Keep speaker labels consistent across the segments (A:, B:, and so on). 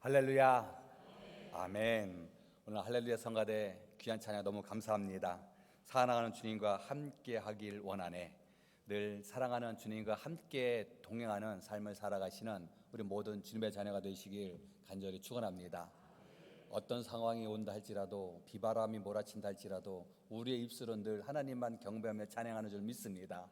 A: 할렐루야. 아멘. 오늘 할렐루야 성가대 귀한 찬양 너무 감사합니다. 사랑하는 주님과 함께 하길 원하네. 늘 사랑하는 주님과 함께 동행하는 삶을 살아가시는 우리 모든 주님의 자녀가 되시길 간절히 축원합니다. 어떤 상황이 온다 할지라도, 비바람이 몰아친다 할지라도 우리의 입술은 늘 하나님만 경배하며 찬양하는 줄 믿습니다.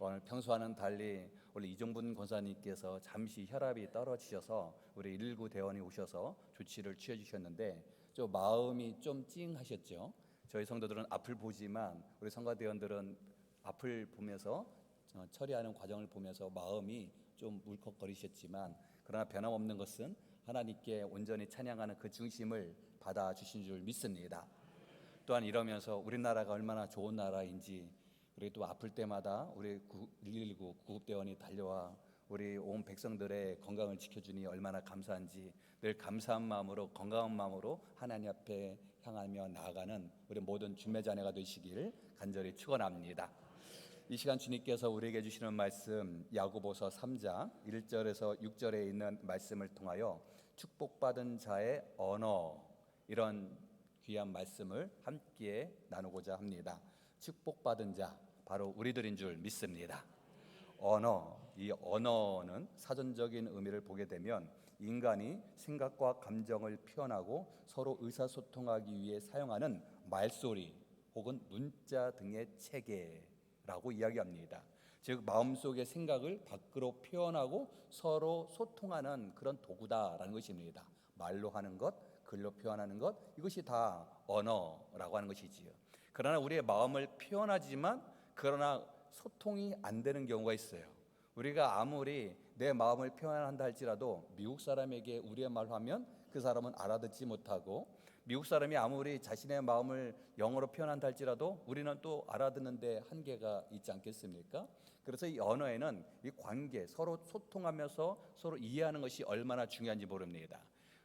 A: 오늘 평소와는 달리 원래 이종분 권사님께서 잠시 혈압이 떨어지셔서 우리 119 대원이 오셔서 조치를 취해 주셨는데 좀 마음이 좀 찡하셨죠. 저희 성도들은 앞을 보지만 우리 성가대원들은 앞을 보면서 처리하는 과정을 보면서 마음이 좀 울컥거리셨지만, 그러나 변함없는 것은 하나님께 온전히 찬양하는 그 중심을 받아주신 줄 믿습니다. 또한 이러면서 우리나라가 얼마나 좋은 나라인지, 우리 또 아플 때마다 우리 119 구급대원이 달려와 우리 온 백성들의 건강을 지켜주니 얼마나 감사한지 늘 감사한 마음으로, 건강한 마음으로 하나님 앞에 향하며 나아가는 우리 모든 주님의 자녀가 되시길 간절히 축원합니다. 이 시간 주님께서 우리에게 주시는 말씀, 야고보서 3장 1절에서 6절에 있는 말씀을 통하여 축복받은 자의 언어, 이런 귀한 말씀을 함께 나누고자 합니다. 축복받은 자, 바로 우리들인 줄 믿습니다. 언어, 이 언어는 사전적인 의미를 보게 되면 인간이 생각과 감정을 표현하고 서로 의사소통하기 위해 사용하는 말소리 혹은 문자 등의 체계라고 이야기합니다. 즉 마음속의 생각을 밖으로 표현하고 서로 소통하는 그런 도구다라는 것입니다. 말로 하는 것, 글로 표현하는 것, 이것이 다 언어라고 하는 것이지요. 그러나 우리의 마음을 표현하지만 그러나 소통이 안 되는 경우가 있어요. 우리가 아무리 내 마음을 표현한다 할지라도 미국 사람에게 우리의 말을 하면 그 사람은 알아듣지 못하고, 미국 사람이 아무리 자신의 마음을 영어로 표현한다 할지라도 우리는 또 알아듣는데 한계가 있지 않겠습니까? 그래서 이 언어에는 이 관계, 서로 소통하면서 서로 이해하는 것이 얼마나 중요한지 모릅니다.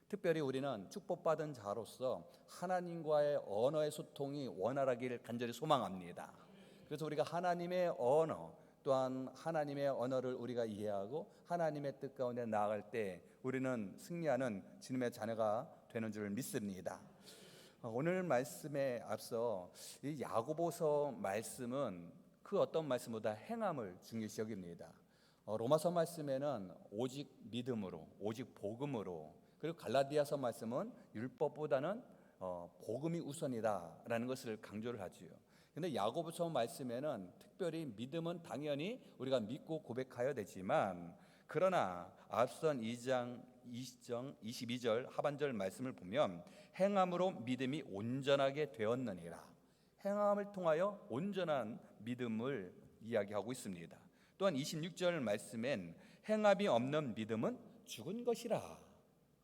A: 특별히 우리는 축복받은 자로서 하나님과의 언어의 소통이 원활하기를 간절히 소망합니다. 그래서 우리가 하나님의 언어, 또한 하나님의 언어를 우리가 이해하고 하나님의 뜻 가운데 나아갈 때 우리는 승리하는 주님의 자녀가 되는 줄 믿습니다. 오늘 말씀에 앞서 이 야고보서 말씀은 그 어떤 말씀보다 행함을 중요시 여깁니다. 로마서 말씀에는 오직 믿음으로, 오직 복음으로, 그리고 갈라디아서 말씀은 율법보다는 복음이 우선이다라는 것을 강조를 하지요. 근데 야고보서 말씀에는 특별히 믿음은 당연히 우리가 믿고 고백하여야 되지만, 그러나 앞선 2장 22절 하반절 말씀을 보면 행함으로 믿음이 온전하게 되었느니라, 행함을 통하여 온전한 믿음을 이야기하고 있습니다. 또한 26절 말씀엔 행함이 없는 믿음은 죽은 것이라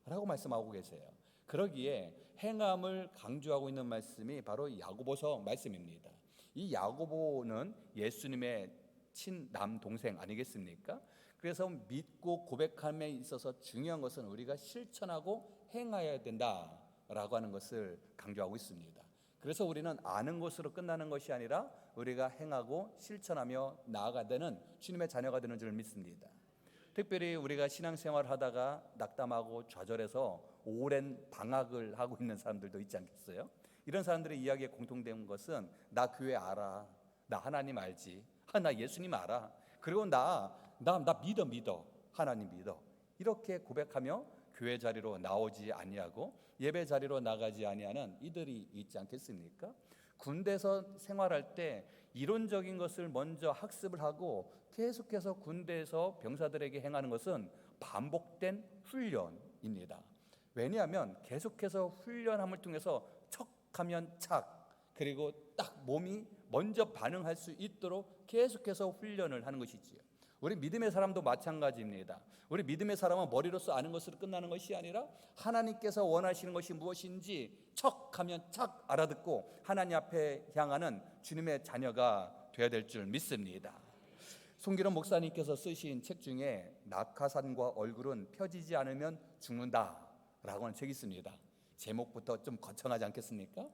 A: 라고 말씀하고 계세요. 그러기에 행함을 강조하고 있는 말씀이 바로 야고보서 말씀입니다. 이 야고보는 예수님의 친남동생 아니겠습니까? 그래서 믿고 고백함에 있어서 중요한 것은 우리가 실천하고 행하여야 된다라고 하는 것을 강조하고 있습니다. 그래서 우리는 아는 것으로 끝나는 것이 아니라 우리가 행하고 실천하며 나아가야 되는 주님의 자녀가 되는 줄 믿습니다. 특별히 우리가 신앙생활을 하다가 낙담하고 좌절해서 오랜 방학을 하고 있는 사람들도 있지 않겠어요? 이런 사람들의 이야기에 공통된 것은 나 교회 알아, 나 하나님 알지, 나 예수님 알아, 그리고 나 믿어, 하나님 믿어, 이렇게 고백하며 교회 자리로 나오지 아니하고 예배 자리로 나가지 아니하는 이들이 있지 않겠습니까? 군대에서 생활할 때 이론적인 것을 먼저 학습을 하고 계속해서 군대에서 병사들에게 행하는 것은 반복된 훈련입니다. 왜냐하면 계속해서 훈련함을 통해서 척하면 착, 그리고 딱 몸이 먼저 반응할 수 있도록 계속해서 훈련을 하는 것이지요. 우리 믿음의 사람도 마찬가지입니다. 우리 믿음의 사람은 머리로서 아는 것으로 끝나는 것이 아니라 하나님께서 원하시는 것이 무엇인지 척하면 착 알아듣고 하나님 앞에 향하는 주님의 자녀가 되어야 될 줄 믿습니다. 송기론 목사님께서 쓰신 책 중에 낙하산과 얼굴은 펴지지 않으면 죽는다라고 하는 책이 있습니다. 제목부터 좀 거창하지 않겠습니까?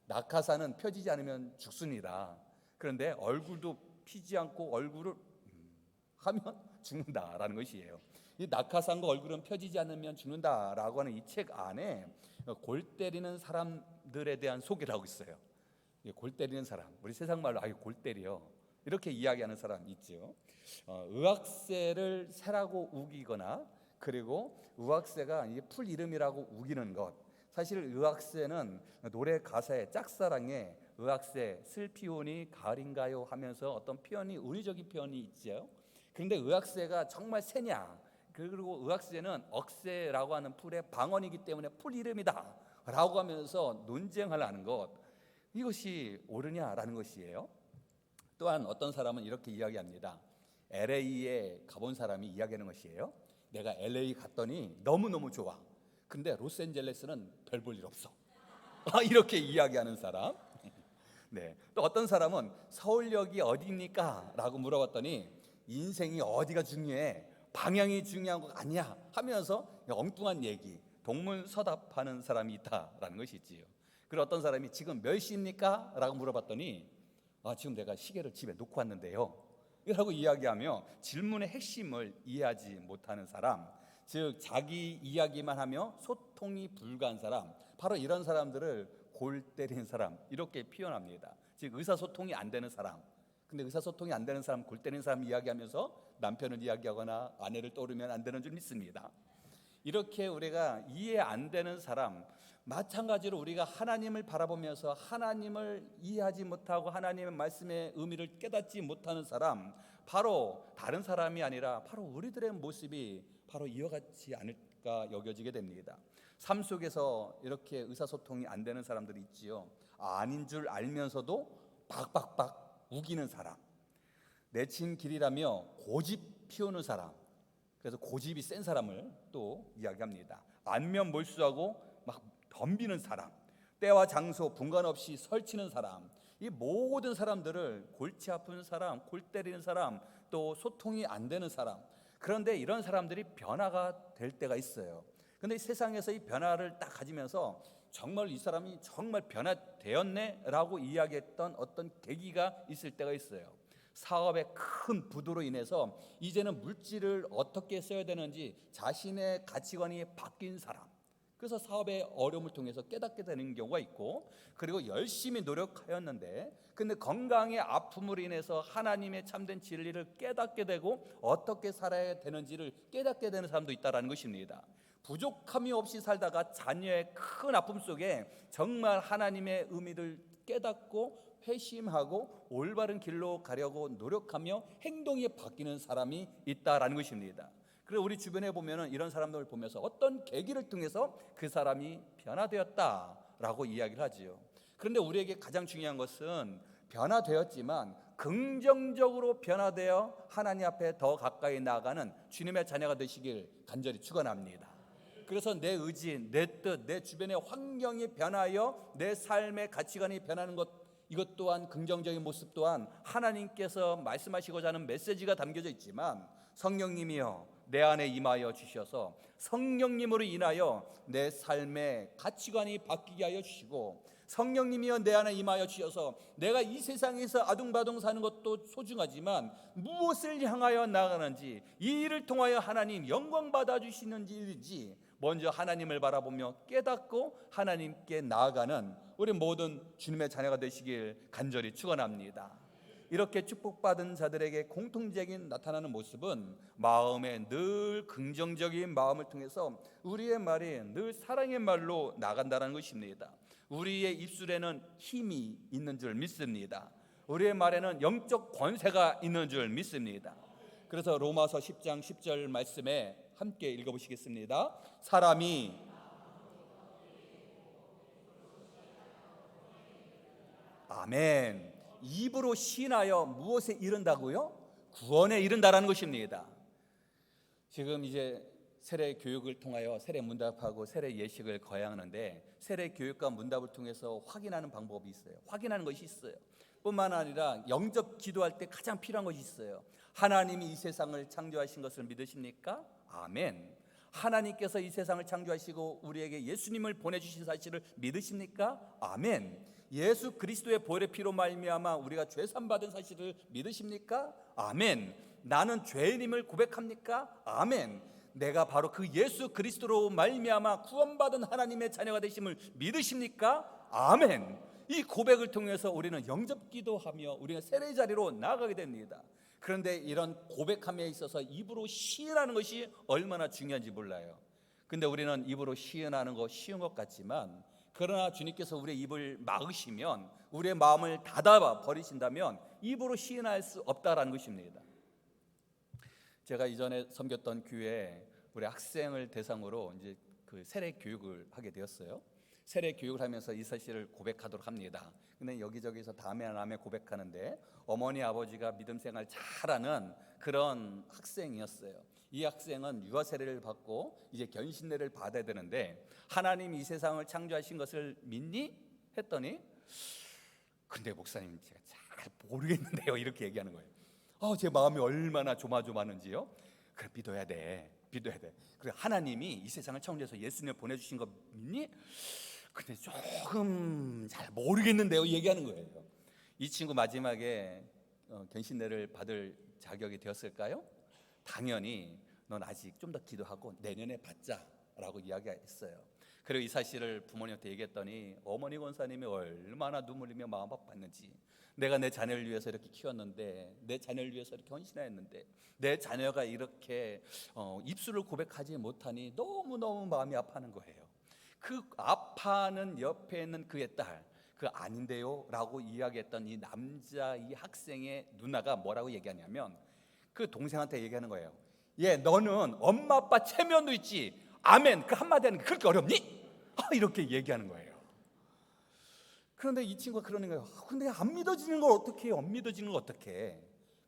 A: 낙하산은 펴지지 않으면 죽습니다. 그런데 얼굴도 피지 않고 얼굴을 하면 죽는다라는 것이에요. 이 낙하산과 얼굴은 펴지지 않으면 죽는다라고 하는 이 책 안에 골 때리는 사람들에 대한 소개를 하고 있어요. 골 때리는 사람, 우리 세상 말로 골 때려 이렇게 이야기하는 사람 있죠. 의학새를 새라고 우기거나 그리고 의학새가 이게 풀 이름이라고 우기는 것. 사실 의학새는 노래 가사의 짝사랑에 의학새 슬피 오니 가을인가요 하면서 어떤 표현이 은유적인 표현이 있죠. 그런데 의학새가 정말 새냐? 그리고 의학새는 억새라고 하는 풀의 방언이기 때문에 풀 이름이다 라고 하면서 논쟁을 하는 것, 이것이 옳으냐라는 것이에요. 또한 어떤 사람은 이렇게 이야기합니다. LA에 가본 사람이 이야기하는 것이에요. 내가 LA 갔더니 너무너무 좋아. 근데 로스앤젤레스는 별 볼 일 없어. 이렇게 이야기하는 사람. 네. 또 어떤 사람은 서울역이 어디입니까? 라고 물어봤더니 인생이 어디가 중요해? 방향이 중요한 거 아니야 하면서 엉뚱한 얘기, 동문서답하는 사람이 있다라는 것이 있지요. 그리고 어떤 사람이 지금 몇 시입니까? 라고 물어봤더니 지금 내가 시계를 집에 놓고 왔는데요 라고 이야기하며 질문의 핵심을 이해하지 못하는 사람, 즉 자기 이야기만 하며 소통이 불가한 사람, 바로 이런 사람들을 골 때리는 사람 이렇게 표현합니다. 즉 의사소통이 안 되는 사람. 근데 의사소통이 안 되는 사람, 골 때리는 사람 이야기하면서 남편을 이야기하거나 아내를 떠오르면 안 되는 줄 믿습니다. 이렇게 우리가 이해 안 되는 사람, 마찬가지로 우리가 하나님을 바라보면서 하나님을 이해하지 못하고 하나님의 말씀의 의미를 깨닫지 못하는 사람, 바로 다른 사람이 아니라 바로 우리들의 모습이 바로 이와 같지 않을까 여겨지게 됩니다. 삶 속에서 이렇게 의사소통이 안 되는 사람들이 있지요. 아닌 줄 알면서도 박박박 우기는 사람, 내친 길이라며 고집 피우는 사람, 그래서 고집이 센 사람을 또 이야기합니다. 안면 몰수하고 막 덤비는 사람, 때와 장소 분간 없이 설치는 사람, 이 모든 사람들을 골치 아픈 사람, 골 때리는 사람, 또 소통이 안 되는 사람. 그런데 이런 사람들이 변화가 될 때가 있어요. 그런데 세상에서 이 변화를 딱 가지면서 정말 이 사람이 정말 변화되었네 라고 이야기했던 어떤 계기가 있을 때가 있어요. 사업의 큰 부도로 인해서 이제는 물질을 어떻게 써야 되는지 자신의 가치관이 바뀐 사람, 그래서 사업의 어려움을 통해서 깨닫게 되는 경우가 있고, 그리고 열심히 노력하였는데 근데 건강의 아픔으로 인해서 하나님의 참된 진리를 깨닫게 되고 어떻게 살아야 되는지를 깨닫게 되는 사람도 있다는 것입니다. 부족함이 없이 살다가 자녀의 큰 아픔 속에 정말 하나님의 의미를 깨닫고 회심하고 올바른 길로 가려고 노력하며 행동이 바뀌는 사람이 있다라는 것입니다. 그리고 우리 주변에 보면은 이런 사람들을 보면서 어떤 계기를 통해서 그 사람이 변화되었다라고 이야기를 하지요. 그런데 우리에게 가장 중요한 것은 변화되었지만 긍정적으로 변화되어 하나님 앞에 더 가까이 나아가는 주님의 자녀가 되시길 간절히 축원합니다. 그래서 내 의지, 내 뜻, 내 주변의 환경이 변하여 내 삶의 가치관이 변하는 것, 이것 또한 긍정적인 모습 또한 하나님께서 말씀하시고자 하는 메시지가 담겨져 있지만, 성령님이여 내 안에 임하여 주셔서 성령님으로 인하여 내 삶의 가치관이 바뀌게 하여 주시고, 성령님이여 내 안에 임하여 주셔서 내가 이 세상에서 아둥바둥 사는 것도 소중하지만 무엇을 향하여 나아가는지, 이 일을 통하여 하나님 영광 받아 주시는지 먼저 하나님을 바라보며 깨닫고 하나님께 나아가는 우리 모든 주님의 자녀가 되시길 간절히 축원합니다. 이렇게 축복받은 자들에게 공통적인 나타나는 모습은 마음에 늘 긍정적인 마음을 통해서 우리의 말이 늘 사랑의 말로 나간다는 것입니다. 우리의 입술에는 힘이 있는 줄 믿습니다. 우리의 말에는 영적 권세가 있는 줄 믿습니다. 그래서 로마서 10장 10절 말씀에 함께 읽어보시겠습니다. 사람이 아멘. 입으로 시인하여 무엇에 이른다고요? 구원에 이른다라는 것입니다. 지금 이제 세례 교육을 통하여 세례 문답하고 세례 예식을 거야 하는데, 세례 교육과 문답을 통해서 확인하는 방법이 있어요. 확인하는 것이 있어요. 뿐만 아니라 영접 기도할 때 가장 필요한 것이 있어요. 하나님이 이 세상을 창조하신 것을 믿으십니까? 아멘. 하나님께서 이 세상을 창조하시고 우리에게 예수님을 보내주신 사실을 믿으십니까? 아멘. 예수 그리스도의 보혈의 피로 말미암아 우리가 죄산 받은 사실을 믿으십니까? 아멘. 나는 죄인임을 고백합니까? 아멘. 내가 바로 그 예수 그리스도로 말미암아 구원받은 하나님의 자녀가 되심을 믿으십니까? 아멘. 이 고백을 통해서 우리는 영접기도하며 우리가 세례 자리로 나아가게 됩니다. 그런데 이런 고백함에 있어서 입으로 시인하는 것이 얼마나 중요한지 몰라요. 근데 우리는 입으로 시인하는 거 쉬운 것 같지만, 그러나 주님께서 우리의 입을 막으시면, 우리의 마음을 닫아 버리신다면 입으로 시인할 수 없다라는 것입니다. 제가 이전에 섬겼던 교회에 우리 학생을 대상으로 이제 그 세례 교육을 하게 되었어요. 세례 교육을 하면서 이 사실을 고백하도록 합니다. 근데 여기저기서 다음에 남에 고백하는데, 어머니 아버지가 믿음 생활 잘하는 그런 학생이었어요. 이 학생은 유아 세례를 받고 이제 견신례를 받아야 되는데, 하나님 이 세상을 창조하신 것을 믿니? 했더니, 근데 목사님 제가 잘 모르겠는데요, 이렇게 얘기하는 거예요. 제 마음이 얼마나 조마조마하는지요. 그래, 믿어야 돼. 그래, 하나님이 이 세상을 창조해서 예수님을 보내주신 거 믿니? 근데 조금 잘 모르겠는데요, 얘기하는 거예요. 이 친구 마지막에 견신례를 받을 자격이 되었을까요? 당연히 넌 아직 좀 더 기도하고 내년에 받자라고 이야기했어요. 그리고 이 사실을 부모님한테 얘기했더니 어머니 권사님이 얼마나 눈물 흘리며 마음 아팠는지, 내가 내 자녀를 위해서 이렇게 키웠는데, 내 자녀를 위해서 이렇게 헌신했는데 내 자녀가 이렇게 입술을 고백하지 못하니 너무너무 마음이 아파하는 거예요. 그 아파하는 옆에 있는 그의 딸, 그 아닌데요 라고 이야기했던 이 남자, 이 학생의 누나가 뭐라고 얘기하냐면, 그 동생한테 얘기하는 거예요. 얘, 너는 엄마 아빠 체면도 있지, 아멘, 그 한마디 하는 게 그렇게 어렵니? 이렇게 얘기하는 거예요. 그런데 이 친구가 그러는 거예요. 근데 안 믿어지는 걸 어떻게 해요? 안 믿어지는 걸 어떻게 해?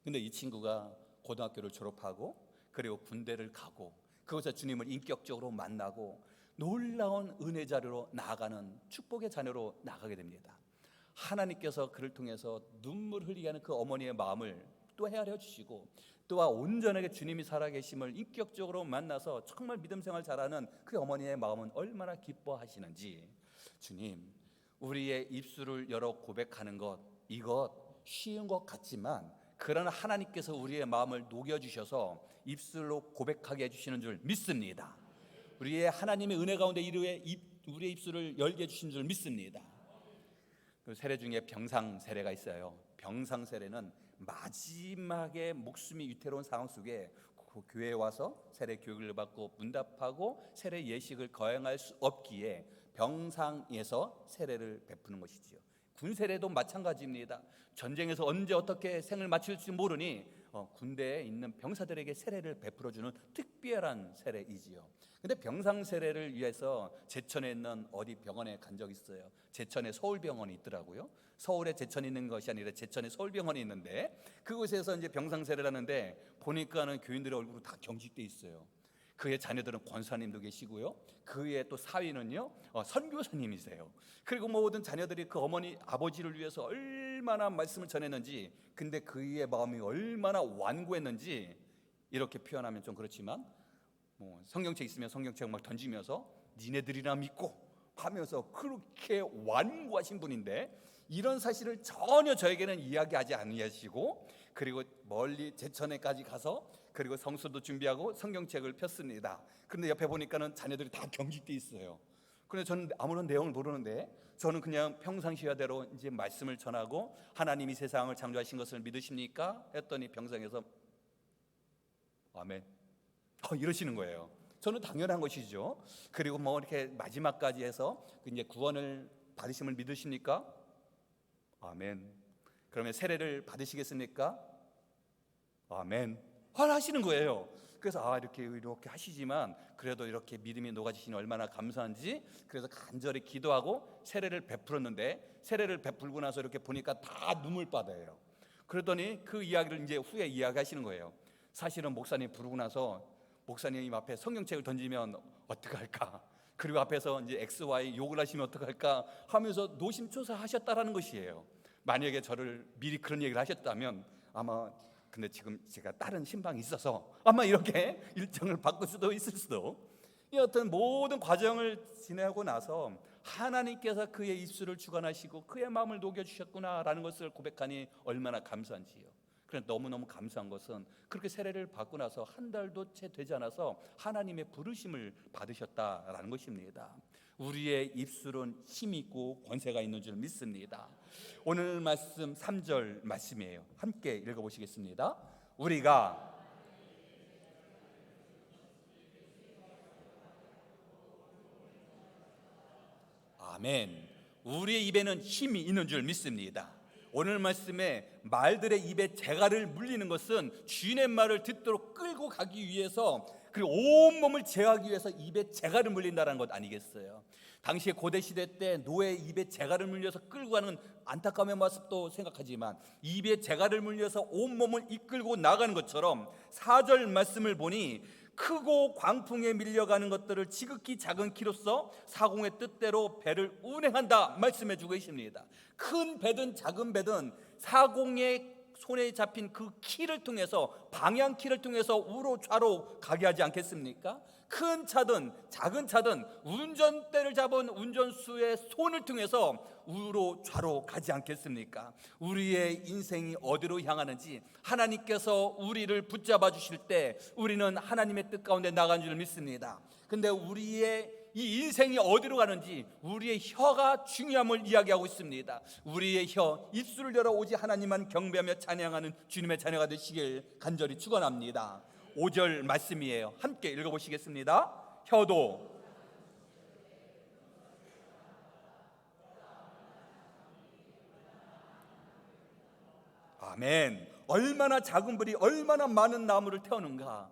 A: 근데 이 친구가 고등학교를 졸업하고 그리고 군대를 가고 그곳에서 주님을 인격적으로 만나고 놀라운 은혜 자료로 나아가는 축복의 자녀로 나가게 됩니다. 하나님께서 그를 통해서 눈물 흘리게 하는 그 어머니의 마음을 또 헤아려 주시고, 또한 온전하게 주님이 살아계심을 인격적으로 만나서 정말 믿음 생활 잘하는 그 어머니의 마음은 얼마나 기뻐하시는지. 주님, 우리의 입술을 열어 고백하는 것, 이것 쉬운 것 같지만, 그러나 하나님께서 우리의 마음을 녹여주셔서 입술로 고백하게 해주시는 줄 믿습니다. 우리의 하나님의 은혜 가운데 우리의 입술을 열게 해주신 줄 믿습니다. 그 세례 중에 병상 세례가 있어요. 병상 세례는 마지막에 목숨이 위태로운 상황 속에 그 교회에 와서 세례 교육을 받고 문답하고 세례 예식을 거행할 수 없기에 병상에서 세례를 베푸는 것이지요. 군 세례도 마찬가지입니다. 전쟁에서 언제 어떻게 생을 마칠지 모르니 군대에 있는 병사들에게 세례를 베풀어주는 특별한 세례이지요. 근데 병상 세례를 위해서 제천에 있는 어디 병원에 간 적이 있어요. 제천에 서울병원이 있더라고요. 서울에 제천이 있는 것이 아니라 제천에 서울병원이 있는데, 그곳에서 이제 병상 세례를 하는데 보니까는 교인들의 얼굴이 다 경직돼 있어요. 그의 자녀들은 권사님도 계시고요, 그의 또 사위는요 선교사님이세요. 그리고 모든 자녀들이 그 어머니 아버지를 위해서 얼마나 말씀을 전했는지, 근데 그의 마음이 얼마나 완고했는지, 이렇게 표현하면 좀 그렇지만 성경책 있으면 성경책 막 던지면서 니네들이나 믿고 하면서 그렇게 완고하신 분인데, 이런 사실을 전혀 저에게는 이야기하지 않으시고, 그리고 멀리 제천에까지 가서 그리고 성수도 준비하고 성경책을 폈습니다. 그런데 옆에 보니까는 자녀들이 다 경직돼 있어요. 그런데 저는 아무런 내용을 모르는데, 저는 그냥 평상시대로 이제 말씀을 전하고, 하나님이 세상을 창조하신 것을 믿으십니까? 했더니 병상에서 아멘 이러시는 거예요. 저는 당연한 것이죠. 그리고 뭐 이렇게 마지막까지 해서 이제 구원을 받으심을 믿으십니까? 아멘. 그러면 세례를 받으시겠습니까? 아멘. 하시는 거예요. 그래서 이렇게 하시지만 그래도 이렇게 믿음이 녹아지시니 얼마나 감사한지, 그래서 간절히 기도하고 세례를 베풀었는데, 세례를 베풀고 나서 이렇게 보니까 다 눈물바다예요. 그러더니 그 이야기를 이제 후에 이야기하시는 거예요. 사실은 목사님 부르고 나서 목사님 앞에 성경책을 던지면 어떡할까, 그리고 앞에서 이제 XY 욕을 하시면 어떡할까 하면서 노심초사하셨다라는 것이에요. 만약에 저를 미리 그런 얘기를 하셨다면 아마, 근데 지금 제가 다른 신방이 있어서 아마 이렇게 일정을 바꿀 수도 있을 수도. 이 어떤 모든 과정을 지나고 나서 하나님께서 그의 입술을 주관하시고 그의 마음을 녹여주셨구나라는 것을 고백하니 얼마나 감사한지요. 그런데 너무너무 감사한 것은 그렇게 세례를 받고 나서 한 달도 채 되지 않아서 하나님의 부르심을 받으셨다라는 것입니다. 우리의 입술은 힘이 있고 권세가 있는 줄 믿습니다. 오늘 말씀 3절 말씀이에요. 함께 읽어보시겠습니다. 우리가 아멘. 우리의 입에는 힘이 있는 줄 믿습니다. 오늘 말씀에 말들의 입에 재갈을 물리는 것은 주인의 말을 듣도록 끌고 가기 위해서, 그리고 온몸을 제어하기 위해서 입에 재갈을 물린다는 것 아니겠어요? 당시에 고대 시대 때 노예의 입에 재갈을 물려서 끌고 가는 안타까움의 모습도 생각하지만, 입에 재갈을 물려서 온몸을 이끌고 나가는 것처럼 4절 말씀을 보니 크고 광풍에 밀려가는 것들을 지극히 작은 키로서 사공의 뜻대로 배를 운행한다 말씀해 주고 계십니다. 큰 배든 작은 배든 사공의 손에 잡힌 그 키를 통해서, 방향 키를 통해서 우로 좌로 가게 하지 않겠습니까? 큰 차든 작은 차든 운전대를 잡은 운전수의 손을 통해서 우로 좌로 가지 않겠습니까? 우리의 인생이 어디로 향하는지 하나님께서 우리를 붙잡아 주실 때 우리는 하나님의 뜻 가운데 나간 줄 믿습니다. 근데 우리의 이 인생이 어디로 가는지 우리의 혀가 중요함을 이야기하고 있습니다. 우리의 혀, 입술을 열어 오직 하나님만 경배하며 찬양하는 주님의 자녀가 되시길 간절히 축원합니다. 5절 말씀이에요. 함께 읽어보시겠습니다. 혀도 아멘. 얼마나 작은 불이 얼마나 많은 나무를 태우는가.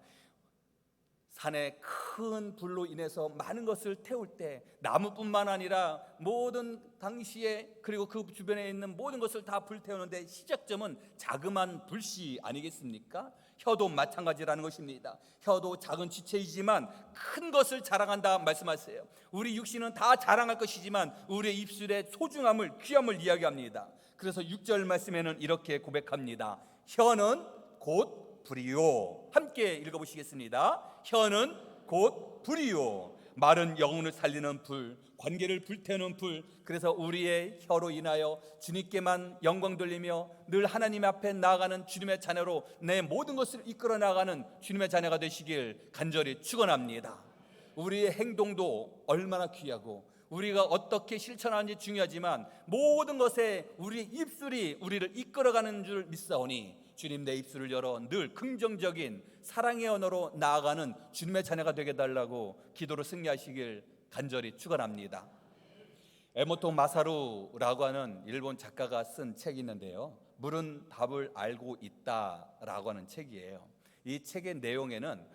A: 산에 큰 불로 인해서 많은 것을 태울 때 나무뿐만 아니라 모든 당시에, 그리고 그 주변에 있는 모든 것을 다 불태우는데 시작점은 자그마한 불씨 아니겠습니까? 혀도 마찬가지라는 것입니다. 혀도 작은 지체이지만 큰 것을 자랑한다 말씀하세요. 우리 육신은 다 자랑할 것이지만 우리의 입술의 소중함을, 귀함을 이야기합니다. 그래서 6절 말씀에는 이렇게 고백합니다. 혀는 곧 불이요. 함께 읽어보시겠습니다. 혀는 곧 불이요. 말은 영혼을 살리는 불, 관계를 불태우는 불. 그래서 우리의 혀로 인하여 주님께만 영광 돌리며 늘 하나님 앞에 나아가는 주님의 자녀로 내 모든 것을 이끌어 나가는 주님의 자녀가 되시길 간절히 축원합니다. 우리의 행동도 얼마나 귀하고 우리가 어떻게 실천하는지 중요하지만 모든 것에 우리의 입술이 우리를 이끌어가는 줄 믿사오니 주님, 내 입술을 열어 늘 긍정적인 사랑의 언어로 나아가는 주님의 자녀가 되게 달라고 기도로 승리하시길 간절히 축원합니다. 에모토 마사루라고 하는 일본 작가가 쓴 책이 있는데요, 물은 답을 알고 있다라고 하는 책이에요. 이 책의 내용에는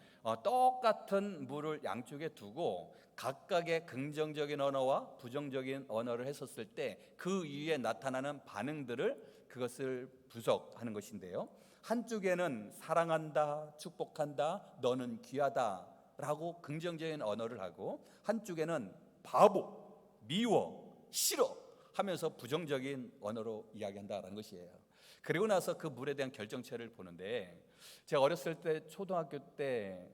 A: 똑같은 물을 양쪽에 두고 각각의 긍정적인 언어와 부정적인 언어를 했었을 때 그 위에 나타나는 반응들을, 그것을 분석하는 것인데요, 한쪽에는 사랑한다, 축복한다, 너는 귀하다 라고 긍정적인 언어를 하고, 한쪽에는 바보, 미워, 싫어 하면서 부정적인 언어로 이야기한다라는 것이에요. 그리고 나서 그 물에 대한 결정체를 보는데, 제가 어렸을 때 초등학교 때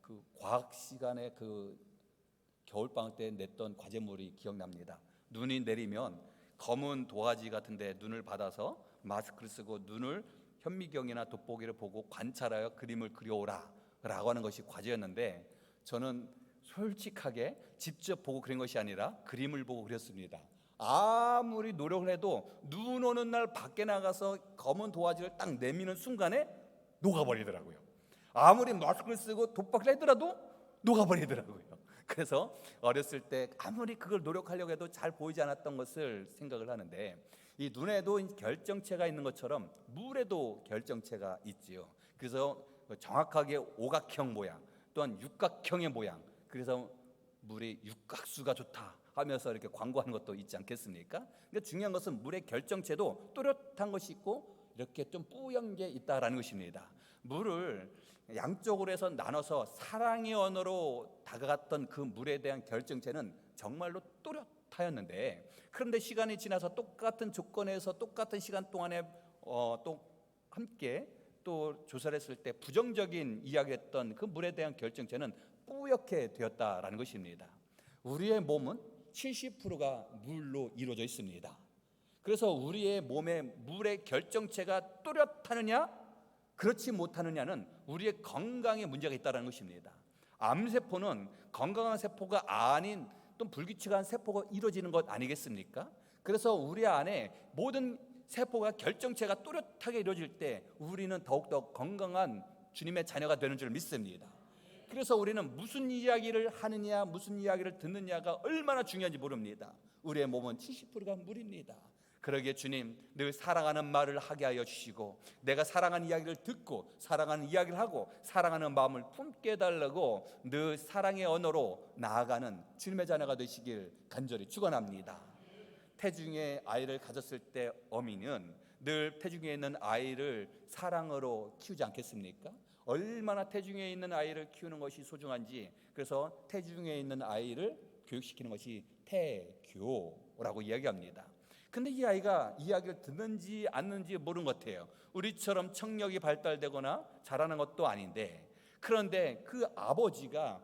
A: 그 과학 시간에 그 겨울방학 때 냈던 과제물이 기억납니다. 눈이 내리면 검은 도화지 같은데 눈을 받아서 마스크를 쓰고 눈을 현미경이나 돋보기를 보고 관찰하여 그림을 그려오라 라고 하는 것이 과제였는데, 저는 솔직하게 직접 보고 그린 것이 아니라 그림을 보고 그렸습니다. 아무리 노력을 해도 눈 오는 날 밖에 나가서 검은 도화지를 딱 내미는 순간에 녹아버리더라고요. 아무리 마스크를 쓰고 돋보기를 하더라도 녹아버리더라고요. 그래서 어렸을 때 아무리 그걸 노력하려고 해도 잘 보이지 않았던 것을 생각을 하는데, 이 눈에도 결정체가 있는 것처럼 물에도 결정체가 있지요. 그래서 정확하게 오각형 모양 또한 육각형의 모양, 그래서 물이 육각수가 좋다 하면서 이렇게 광고하는 것도 있지 않겠습니까? 근데 중요한 것은 물의 결정체도 또렷한 것이 있고 이렇게 좀 뿌연 게 있다라는 것입니다. 물을 양쪽으로 해서 나눠서 사랑의 언어로 다가갔던 그 물에 대한 결정체는 정말로 또렷하였는데, 그런데 시간이 지나서 똑같은 조건에서 똑같은 시간 동안에 또 함께 또 조사를 했을 때 부정적인 이야기했던 그 물에 대한 결정체는 뿌옇게 되었다라는 것입니다. 우리의 몸은 70%가 물로 이루어져 있습니다. 그래서 우리의 몸에 물의 결정체가 뚜렷하느냐 그렇지 못하느냐는 우리의 건강에 문제가 있다는 것입니다. 암세포는 건강한 세포가 아닌 또 불규칙한 세포가 이루어지는 것 아니겠습니까? 그래서 우리 안에 모든 세포가 결정체가 뚜렷하게 이루어질 때 우리는 더욱더 건강한 주님의 자녀가 되는 줄 믿습니다. 그래서 우리는 무슨 이야기를 하느냐 무슨 이야기를 듣느냐가 얼마나 중요한지 모릅니다. 우리의 몸은 70%가 물입니다. 그러기에 주님 늘 사랑하는 말을 하게 하여 주시고 내가 사랑하는 이야기를 듣고 사랑하는 이야기를 하고 사랑하는 마음을 품게 해달라고 늘 사랑의 언어로 나아가는 주님의 자녀가 되시길 간절히 축원합니다. 태중에 아이를 가졌을 때 어미는 늘 태중에 있는 아이를 사랑으로 키우지 않겠습니까? 얼마나 태중에 있는 아이를 키우는 것이 소중한지 그래서 태중에 있는 아이를 교육시키는 것이 태교라고 이야기합니다. 근데 이 아이가 이야기를 듣는지 않는지 모르는 것 같아요. 우리처럼 청력이 발달되거나 자라는 것도 아닌데 그런데 그 아버지가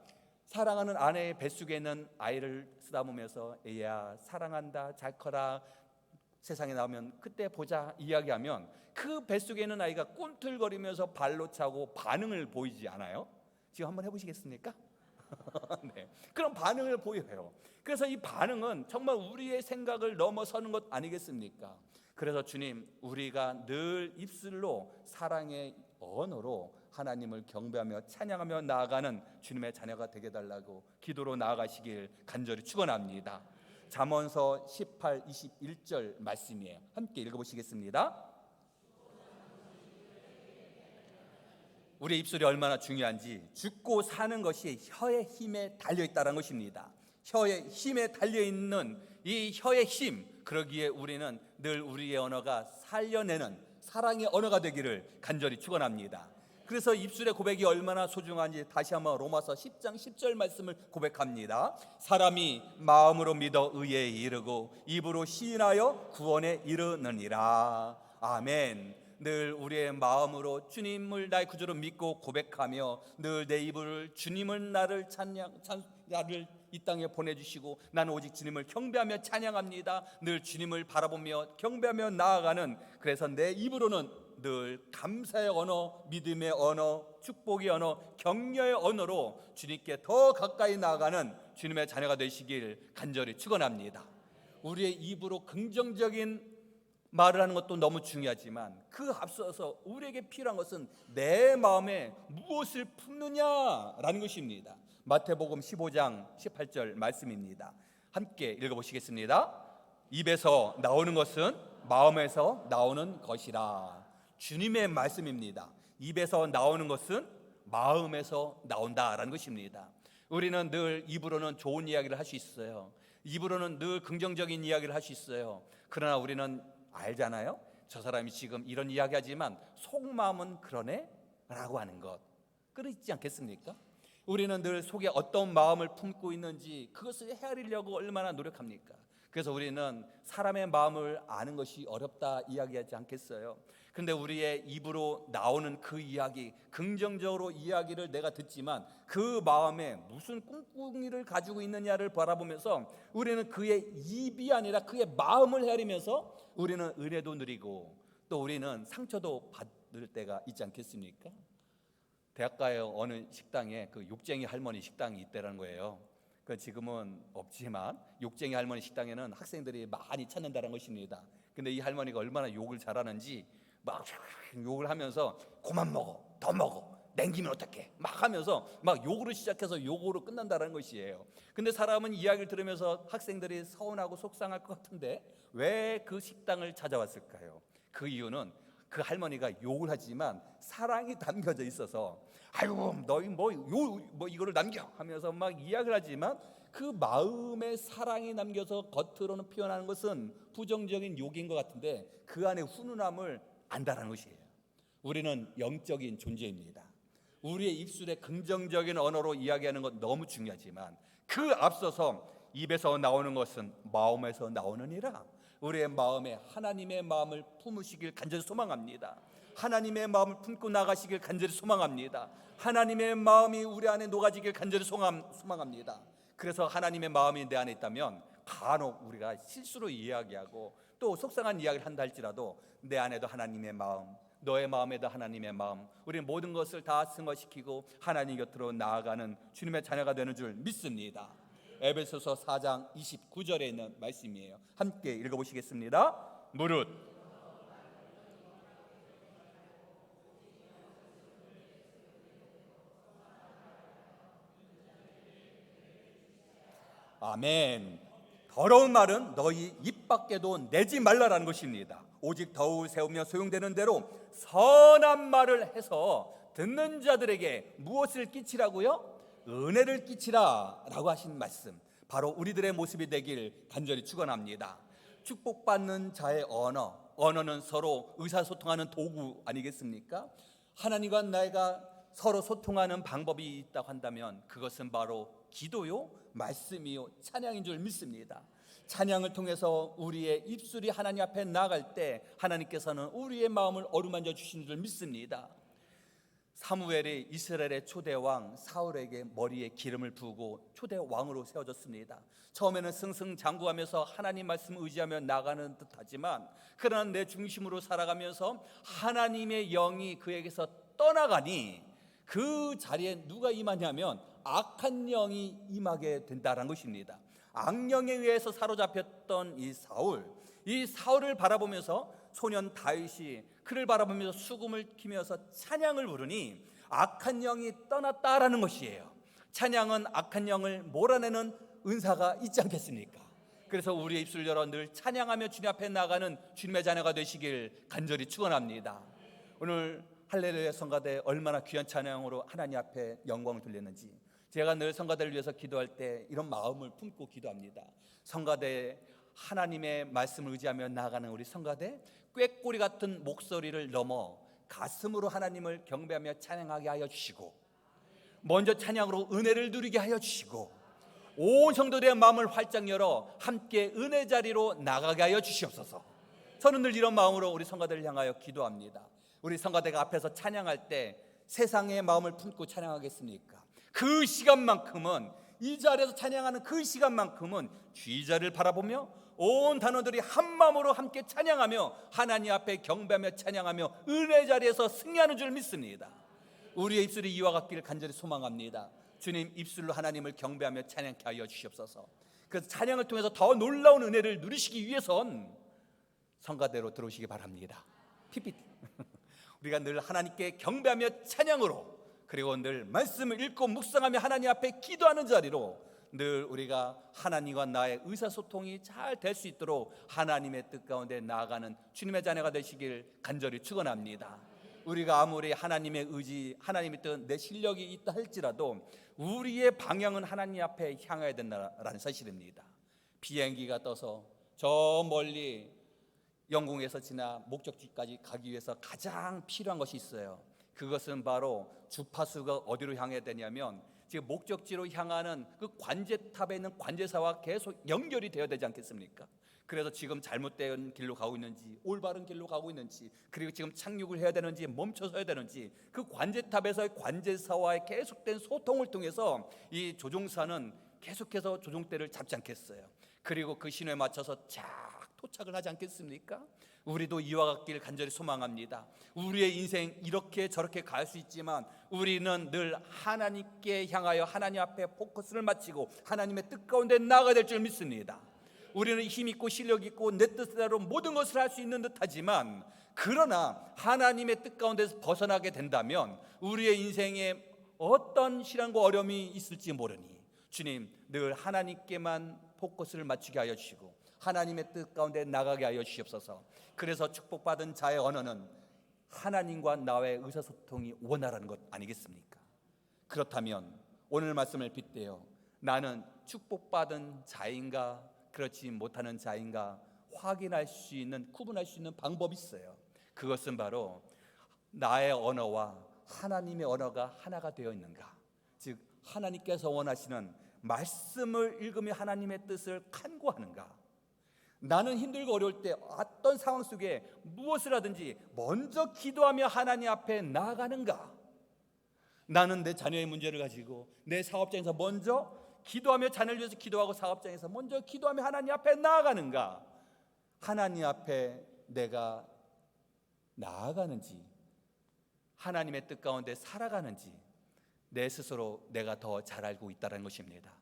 A: 사랑하는 아내의 뱃속에 있는 아이를 쓰다보면서 애야 사랑한다 잘 커라 세상에 나오면 그때 보자 이야기하면 그 뱃속에 있는 아이가 꿈틀거리면서 발로 차고 반응을 보이지 않아요? 지금 한번 해보시겠습니까? 네, 그런 반응을 보여요. 그래서 이 반응은 정말 우리의 생각을 넘어서는 것 아니겠습니까? 그래서 주님 우리가 늘 입술로 사랑의 언어로 하나님을 경배하며 찬양하며 나아가는 주님의 자녀가 되게 달라고 기도로 나아가시길 간절히 축원합니다. 잠언서 18, 21절 말씀이에요. 함께 읽어보시겠습니다. 우리의 입술이 얼마나 중요한지 죽고 사는 것이 혀의 힘에 달려있다는 것입니다. 혀의 힘에 달려있는 이 혀의 힘 그러기에 우리는 늘 우리의 언어가 살려내는 사랑의 언어가 되기를 간절히 축원합니다. 그래서 입술의 고백이 얼마나 소중한지 다시 한번 로마서 10장 10절 말씀을 고백합니다. 사람이 마음으로 믿어 의에 이르고 입으로 시인하여 구원에 이르느니라. 아멘. 늘 우리의 마음으로 주님을 나의 구주로 믿고 고백하며 늘 내 입을 주님을 나를 나를 이 땅에 보내주시고 나는 오직 주님을 경배하며 찬양합니다. 늘 주님을 바라보며 경배하며 나아가는 그래서 내 입으로는 늘 감사의 언어, 믿음의 언어, 축복의 언어, 격려의 언어로 주님께 더 가까이 나아가는 주님의 자녀가 되시길 간절히 축원합니다. 우리의 입으로 긍정적인 말을 하는 것도 너무 중요하지만 그 앞서서 우리에게 필요한 것은 내 마음에 무엇을 품느냐라는 것입니다. 마태복음 15장 18절 말씀입니다. 함께 읽어보시겠습니다. 입에서 나오는 것은 마음에서 나오는 것이라. 주님의 말씀입니다. 입에서 나오는 것은 마음에서 나온다라는 것입니다. 우리는 늘 입으로는 좋은 이야기를 할 수 있어요. 입으로는 늘 긍정적인 이야기를 할 수 있어요. 그러나 우리는 알잖아요. 저 사람이 지금 이런 이야기하지만 속마음은 그러네 라고 하는 것 그렇지 않겠습니까? 우리는 늘 속에 어떤 마음을 품고 있는지 그것을 헤아리려고 얼마나 노력합니까? 그래서 우리는 사람의 마음을 아는 것이 어렵다 이야기하지 않겠어요? 그런데 우리의 입으로 나오는 그 이야기, 긍정적으로 이야기를 내가 듣지만 그 마음에 무슨 꿍꿍이를 가지고 있느냐를 바라보면서 우리는 그의 입이 아니라 그의 마음을 헤아리면서 우리는 은혜도 누리고 또 우리는 상처도 받을 때가 있지 않겠습니까? 대학가의 어느 식당에 그 욕쟁이 할머니 식당이 있다는 거예요. 그 지금은 없지만 욕쟁이 할머니 식당에는 학생들이 많이 찾는다는 것입니다. 근데 이 할머니가 얼마나 욕을 잘하는지 막 욕을 하면서 그만 먹어, 더 먹어, 냉기면 어떡해 막 하면서 막 욕으로 시작해서 욕으로 끝난다는 것이에요. 근데 사람은 이야기를 들으면서 학생들이 서운하고 속상할 것 같은데 왜 그 식당을 찾아왔을까요? 그 이유는 그 할머니가 욕을 하지만 사랑이 담겨져 있어서 아이고 너희 뭐 이거를 남겨 하면서 막 이야기를 하지만 그 마음에 사랑이 남겨서 겉으로는 표현하는 것은 부정적인 욕인 것 같은데 그 안에 훈훈함을 안다라는 것이에요. 우리는 영적인 존재입니다. 우리의 입술에 긍정적인 언어로 이야기하는 것 너무 중요하지만 그 앞서서 입에서 나오는 것은 마음에서 나오느니라. 우리의 마음에 하나님의 마음을 품으시길 간절히 소망합니다. 하나님의 마음을 품고 나가시길 간절히 소망합니다. 하나님의 마음이 우리 안에 녹아지길 간절히 소망합니다. 그래서 하나님의 마음이 내 안에 있다면 간혹 우리가 실수로 이야기하고 또 속상한 이야기를 한다 할지라도 내 안에도 하나님의 마음, 너의 마음에도 하나님의 마음, 우리는 모든 것을 다 승화시키고 하나님 곁으로 나아가는 주님의 자녀가 되는 줄 믿습니다. 에베소서 4장 29절에 있는 말씀이에요. 함께 읽어보시겠습니다. 무릇 아멘. 더러운 말은 너희 입 밖에도 내지 말라라는 것입니다. 오직 덕을 세우며 소용되는 대로 선한 말을 해서 듣는 자들에게 무엇을 끼치라고요? 은혜를 끼치라라고 하신 말씀, 바로 우리들의 모습이 되길 간절히 축원합니다. 축복받는 자의 언어는 서로 의사소통하는 도구 아니겠습니까? 하나님과 내가 서로 소통하는 방법이 있다고 한다면 그것은 바로 기도요, 말씀이요, 찬양인 줄 믿습니다. 찬양을 통해서 우리의 입술이 하나님 앞에 나갈 때 하나님께서는 우리의 마음을 어루만져 주시는 줄 믿습니다. 사무엘이 이스라엘의 초대왕 사울에게 머리에 기름을 부고 초대왕으로 세워졌습니다. 처음에는 승승장구하면서 하나님 말씀을 의지하며 나가는 듯하지만 그러나 내 중심으로 살아가면서 하나님의 영이 그에게서 떠나가니 그 자리에 누가 임하냐면 악한 영이 임하게 된다는 것입니다. 악령에 의해서 사로잡혔던 이 사울을 바라보면서 소년 다윗이 그를 바라보면서 수금을 키면서 찬양을 부르니 악한 영이 떠났다라는 것이에요. 찬양은 악한 영을 몰아내는 은사가 있지 않겠습니까? 그래서 우리의 입술 열어 늘 찬양하며 주님 앞에 나가는 주님의 자녀가 되시길 간절히 축원합니다. 오늘 할렐루야 성가대 얼마나 귀한 찬양으로 하나님 앞에 영광을 돌렸는지, 제가 늘 성가대를 위해서 기도할 때 이런 마음을 품고 기도합니다. 성가대 하나님의 말씀을 의지하며 나아가는 우리 성가대, 꾀꼬리 같은 목소리를 넘어 가슴으로 하나님을 경배하며 찬양하게 하여 주시고, 먼저 찬양으로 은혜를 누리게 하여 주시고, 온 성도들의 마음을 활짝 열어 함께 은혜 자리로 나가게 하여 주시옵소서. 저는 늘 이런 마음으로 우리 성가대를 향하여 기도합니다. 우리 성가대가 앞에서 찬양할 때 세상의 마음을 품고 찬양하겠습니까? 그 시간만큼은, 이 자리에서 찬양하는 그 시간만큼은 주의자를 바라보며 온 단원들이 한 마음으로 함께 찬양하며 하나님 앞에 경배하며 찬양하며 은혜 자리에서 승리하는 줄 믿습니다. 우리의 입술이 이와 같기를 간절히 소망합니다. 주님, 입술로 하나님을 경배하며 찬양케 하여 주시옵소서. 그래서 찬양을 통해서 더 놀라운 은혜를 누리시기 위해선 성가대로 들어오시기 바랍니다. PPT. 우리가 늘 하나님께 경배하며 찬양으로, 그리고 늘 말씀을 읽고 묵상하며 하나님 앞에 기도하는 자리로 늘 우리가 하나님과 나의 의사소통이 잘 될 수 있도록 하나님의 뜻 가운데 나아가는 주님의 자녀가 되시길 간절히 축원합니다. 우리가 아무리 하나님의 의지, 하나님의 뜻, 내 실력이 있다 할지라도 우리의 방향은 하나님 앞에 향해야 된다라는 사실입니다. 비행기가 떠서 저 멀리 영공에서 지나 목적지까지 가기 위해서 가장 필요한 것이 있어요. 그것은 바로 주파수가 어디로 향해야 되냐면 지금 목적지로 향하는 그 관제탑에 있는 관제사와 계속 연결이 되어야 되지 않겠습니까? 그래서 지금 잘못된 길로 가고 있는지 올바른 길로 가고 있는지, 그리고 지금 착륙을 해야 되는지 멈춰서야 되는지, 그 관제탑에서의 관제사와의 계속된 소통을 통해서 이 조종사는 계속해서 조종대를 잡지 않겠어요. 그리고 그 신호에 맞춰서 도착을 하지 않겠습니까? 우리도 이와 같기를 간절히 소망합니다. 우리의 인생 이렇게 저렇게 갈 수 있지만 우리는 늘 하나님께 향하여 하나님 앞에 포커스를 맞추고 하나님의 뜻 가운데 나아가야 될 줄 믿습니다. 우리는 힘 있고 실력 있고 내 뜻대로 모든 것을 할 수 있는 듯하지만, 그러나 하나님의 뜻 가운데서 벗어나게 된다면 우리의 인생에 어떤 시련과 어려움이 있을지 모르니 주님, 늘 하나님께만 포커스를 맞추게 하여 주시고 하나님의 뜻 가운데 나가게 하여 주시옵소서. 그래서 축복받은 자의 언어는 하나님과 나의 의사소통이 원활한 것 아니겠습니까? 그렇다면 오늘 말씀을 빗대어 나는 축복받은 자인가 그렇지 못하는 자인가 확인할 수 있는, 구분할 수 있는 방법이 있어요. 그것은 바로 나의 언어와 하나님의 언어가 하나가 되어 있는가, 즉 하나님께서 원하시는 말씀을 읽으며 하나님의 뜻을 간구하는가. 나는 힘들고 어려울 때 어떤 상황 속에 무엇을 하든지 먼저 기도하며 하나님 앞에 나아가는가. 나는 내 자녀의 문제를 가지고 내 사업장에서 먼저 기도하며 자녀를 위해서 기도하고 사업장에서 먼저 기도하며 하나님 앞에 나아가는가? 하나님 앞에 내가 나아가는지, 하나님의 뜻 가운데 살아가는지 내 스스로 내가 더 잘 알고 있다는 것입니다.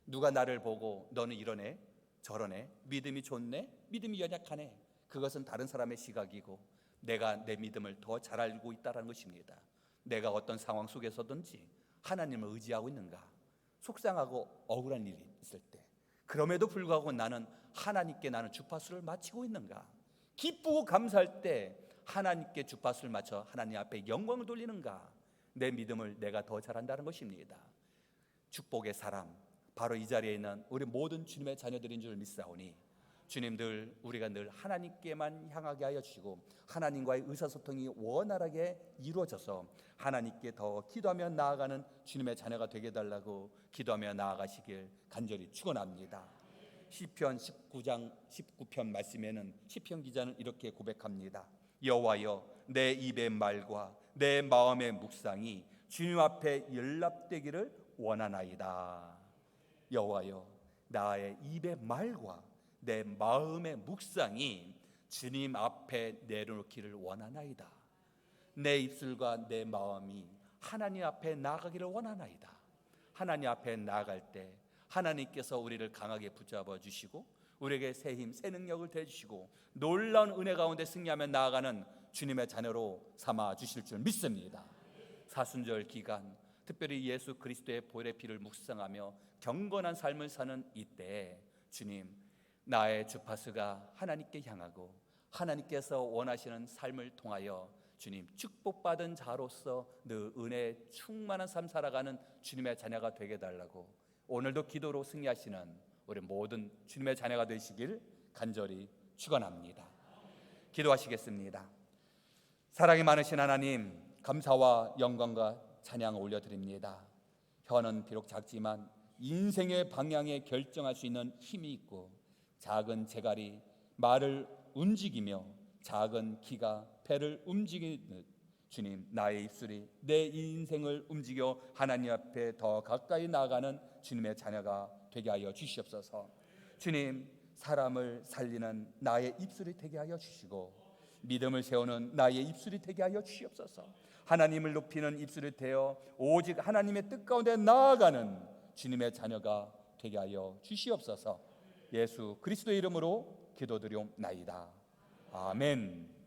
A: 누가 나를 보고 너는 이러네 저러네, 믿음이 좋네, 믿음이 연약하네, 그것은 다른 사람의 시각이고 내가 내 믿음을 더 잘 알고 있다는 것입니다. 내가 어떤 상황 속에서든지 하나님을 의지하고 있는가? 속상하고 억울한 일이 있을 때 그럼에도 불구하고 나는 하나님께 나는 주파수를 맞추고 있는가? 기쁘고 감사할 때 하나님께 주파수를 맞춰 하나님 앞에 영광을 돌리는가? 내 믿음을 내가 더 잘한다는 것입니다. 축복의 사람, 바로 이 자리에 있는 우리 모든 주님의 자녀들인 줄 믿사오니 주님들, 우리가 늘 하나님께만 향하게 하여 주시고 하나님과의 의사소통이 원활하게 이루어져서 하나님께 더 기도하며 나아가는 주님의 자녀가 되게 해달라고 기도하며 나아가시길 간절히 축원합니다. 시편 19장 19편 말씀에는 시편 기자는 이렇게 고백합니다. 여호와여, 내 입의 말과 내 마음의 묵상이 주님 앞에 연락되기를 원하나이다. 여호와여, 나의 입의 말과 내 마음의 묵상이 주님 앞에 내려놓기를 원하나이다. 내 입술과 내 마음이 하나님 앞에 나아가기를 원하나이다. 하나님 앞에 나아갈 때 하나님께서 우리를 강하게 붙잡아 주시고 우리에게 새 힘, 새 능력을 대주시고 놀라운 은혜 가운데 승리하며 나아가는 주님의 자녀로 삼아 주실 줄 믿습니다. 사순절 기간 특별히 예수 그리스도의 보혈의 피를 묵상하며 경건한 삶을 사는 이때 주님, 나의 주파수가 하나님께 향하고 하나님께서 원하시는 삶을 통하여 주님 축복받은 자로서 늘 은혜 충만한 삶 살아가는 주님의 자녀가 되게 해달라고 오늘도 기도로 승리하시는 우리 모든 주님의 자녀가 되시길 간절히 축원합니다. 기도하시겠습니다. 사랑이 많으신 하나님, 감사와 영광과 찬양을 올려드립니다. 혀는 비록 작지만 인생의 방향에 결정할 수 있는 힘이 있고 작은 재갈이 말을 움직이며 작은 키가 배를 움직이는 주님, 나의 입술이 내 인생을 움직여 하나님 앞에 더 가까이 나아가는 주님의 자녀가 되게 하여 주시옵소서. 주님, 사람을 살리는 나의 입술이 되게 하여 주시고 믿음을 세우는 나의 입술이 되게 하여 주시옵소서. 하나님을 높이는 입술이 되어 오직 하나님의 뜻 가운데 나아가는 주님의 자녀가 되게 하여 주시옵소서. 예수 그리스도의 이름으로 기도드리옵나이다. 아멘.